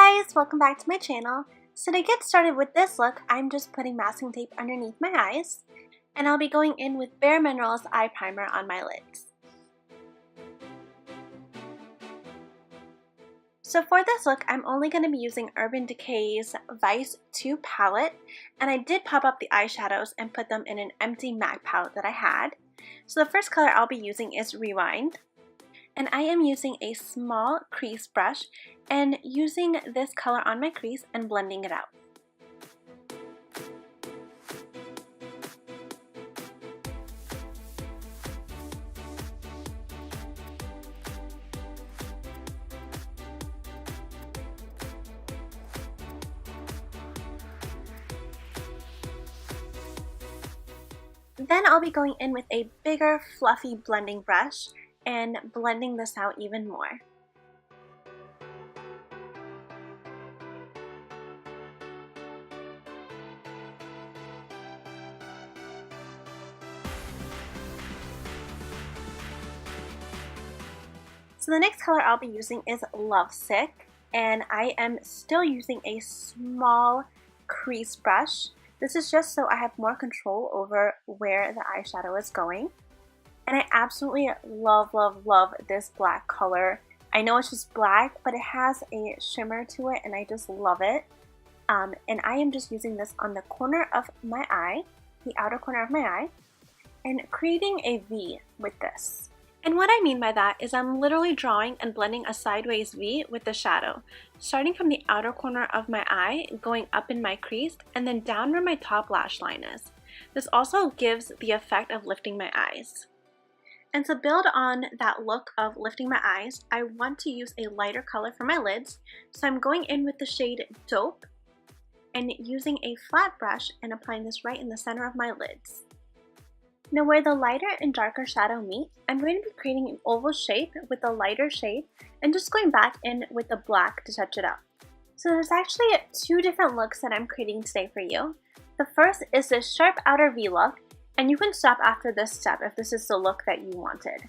guys, welcome back to my channel. So to get started with this look, I'm just putting masking tape underneath my eyes, and I'll be going in with Bare Minerals eye primer on my lids. So for this look, I'm only going to be using Urban Decay's Vice 2 palette, and I did pop up the eyeshadows and put them in an empty MAC palette that I had. So the first color I'll be using is Rewind. And I am using a small crease brush and using this color on my crease and blending it out. Then I'll be going in with a bigger fluffy blending brush and blending this out even more. So the next color I'll be using is Lovesick, and I am still using a small crease brush. This is just so I have more control over where the eyeshadow is going. And I absolutely love this black color. I know it's just black, but it has a shimmer to it and I just love it. And I am just using this on the corner of my eye, the outer corner of my eye, and creating a V with this. And what I mean by that is I'm literally drawing and blending a sideways V with the shadow, starting from the outer corner of my eye, going up in my crease, and then down where my top lash line is. This also gives the effect of lifting my eyes. And to build on that look of lifting my eyes, I want to use a lighter color for my lids. So I'm going in with the shade Dope and using a flat brush and applying this right in the center of my lids. Now where the lighter and darker shadow meet, I'm going to be creating an oval shape with a lighter shade and just going back in with the black to touch it up. So there's actually two different looks that I'm creating today for you. The first is this sharp outer V look, and you can stop after this step if this is the look that you wanted.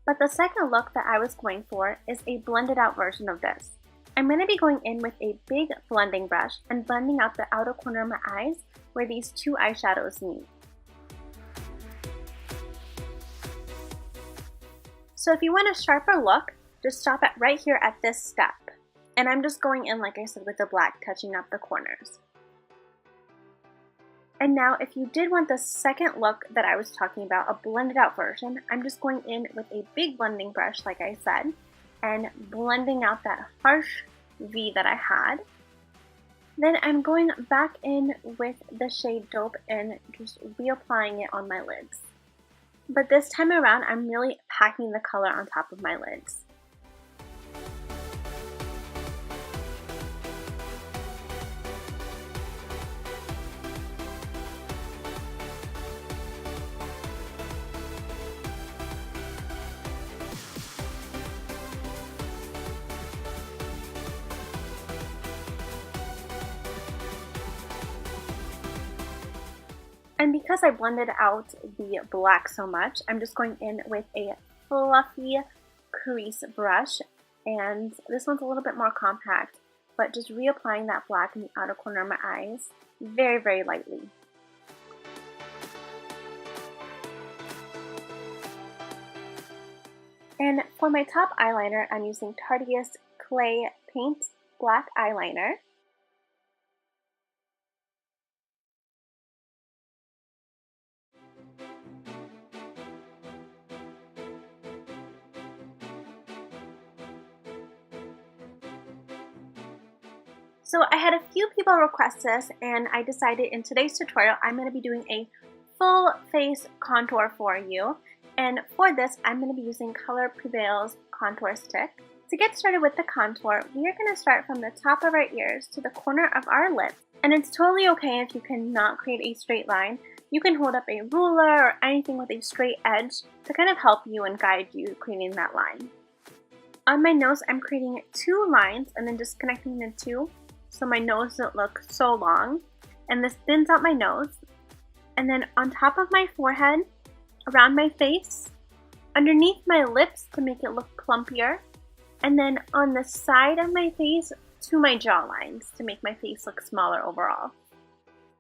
But the second look that I was going for is a blended out version of this. I'm going to be going in with a big blending brush and blending out the outer corner of my eyes where these two eyeshadows meet. So if you want a sharper look, just stop it right here at this step. And I'm just going in, like I said, with the black, touching up the corners. And now if you did want the second look that I was talking about, a blended out version, I'm just going in with a big blending brush, like I said, and blending out that harsh V that I had. Then I'm going back in with the shade Dope and just reapplying it on my lids. But this time around, I'm really packing the color on top of my lids. And because I blended out the black so much, I'm just going in with a fluffy crease brush. And this one's a little bit more compact, but just reapplying that black in the outer corner of my eyes very lightly. And for my top eyeliner, I'm using Tarte's Clay Paint Black Eyeliner. So I had a few people request this, and I decided in today's tutorial I'm going to be doing a full face contour for you. And for this, I'm going to be using Color Prevail's contour stick. To get started with the contour, we are going to start from the top of our ears to the corner of our lips. And it's totally okay if you cannot create a straight line. You can hold up a ruler or anything with a straight edge to kind of help you and guide you creating that line. On my nose, I'm creating two lines and then just connecting the two, so my nose doesn't look so long, and this thins out my nose. And then on top of my forehead, around my face, underneath my lips to make it look plumpier, and then on the side of my face to my jawlines to make my face look smaller overall.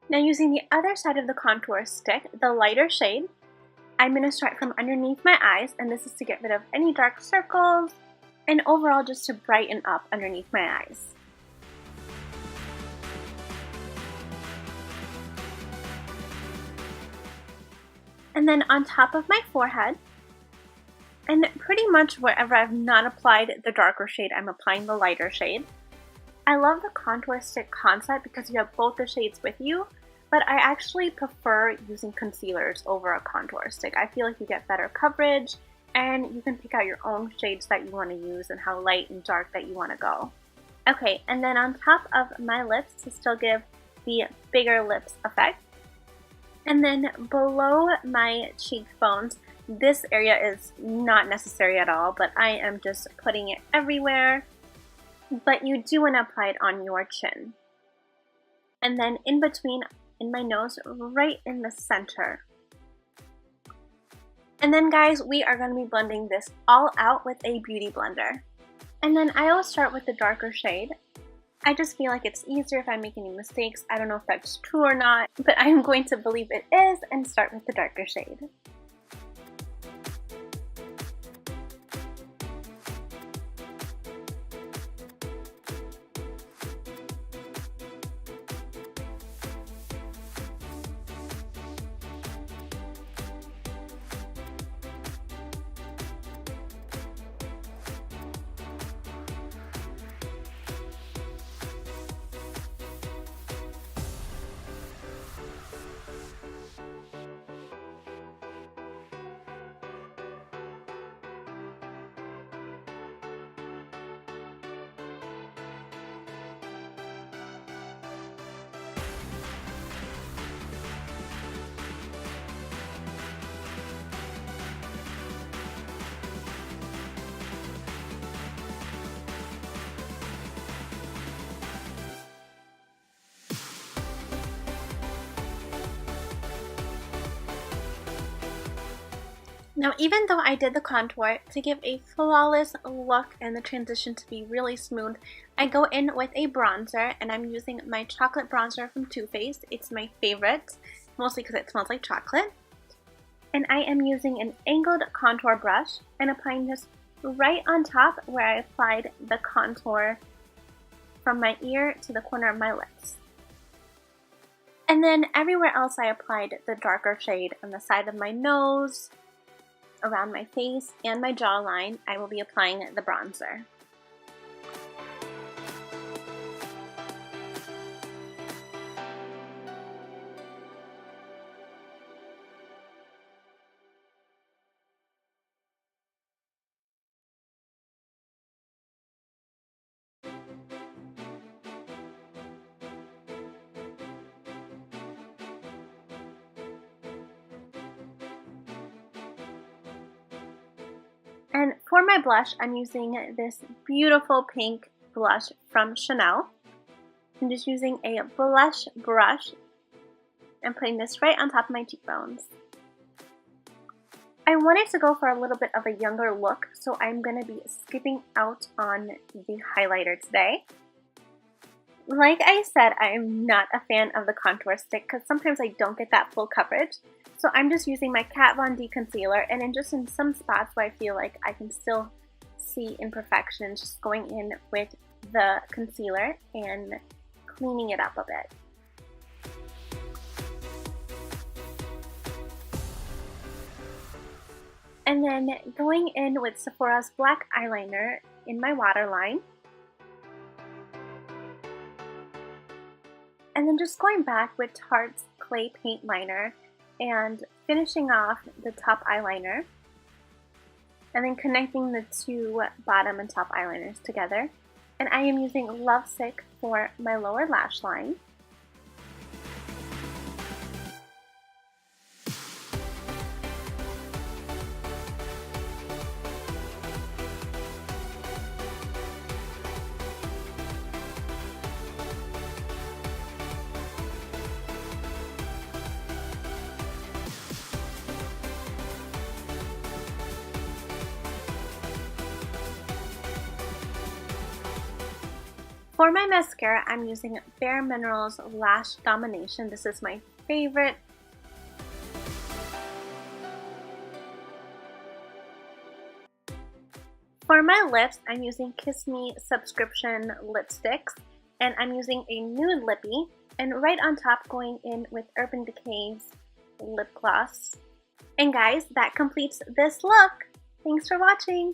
Now using the other side of the contour stick, the lighter shade, I'm going to start from underneath my eyes, and this is to get rid of any dark circles and overall just to brighten up underneath my eyes. And then on top of my forehead, and pretty much wherever I've not applied the darker shade, I'm applying the lighter shade. I love the contour stick concept because you have both the shades with you, but I actually prefer using concealers over a contour stick. I feel like you get better coverage, and you can pick out your own shades that you want to use and how light and dark that you want to go. Okay, and then on top of my lips to still give the bigger lips effect, and then below my cheekbones, this area is not necessary at all, but I am just putting it everywhere. But you do want to apply it on your chin. And then in between, in my nose, right in the center. And then guys, we are going to be blending this all out with a beauty blender. And then I always start with the darker shade. I just feel like it's easier if I make any mistakes. I don't know if that's true or not, but I am going to believe it is and start with the darker shade. Now, even though I did the contour, to give a flawless look and the transition to be really smooth, I go in with a bronzer, and I'm using my chocolate bronzer from Too Faced. It's my favorite, mostly because it smells like chocolate. And I am using an angled contour brush and applying this right on top where I applied the contour from my ear to the corner of my lips. And then everywhere else I applied the darker shade on the side of my nose, around my face, and my jawline. I will be applying the bronzer. And for my blush, I'm using this beautiful pink blush from Chanel. I'm just using a blush brush and putting this right on top of my cheekbones. I wanted to go for a little bit of a younger look, so I'm going to be skipping out on the highlighter today. Like I said, I am not a fan of the contour stick because sometimes I don't get that full coverage. So I'm just using my Kat Von D concealer, and in some spots where I feel like I can still see imperfections, just going in with the concealer and cleaning it up a bit. And then going in with Sephora's black eyeliner in my waterline. And then just going back with Tarte's clay paint liner and finishing off the top eyeliner, and then connecting the two bottom and top eyeliners together. And I am using Lovesick for my lower lash line. For my mascara, I'm using Bare Minerals Lash Domination. This is my favorite. For my lips, I'm using Kiss Me subscription lipsticks, and I'm using a nude lippy, and right on top going in with Urban Decay's lip gloss. And guys, that completes this look. Thanks for watching.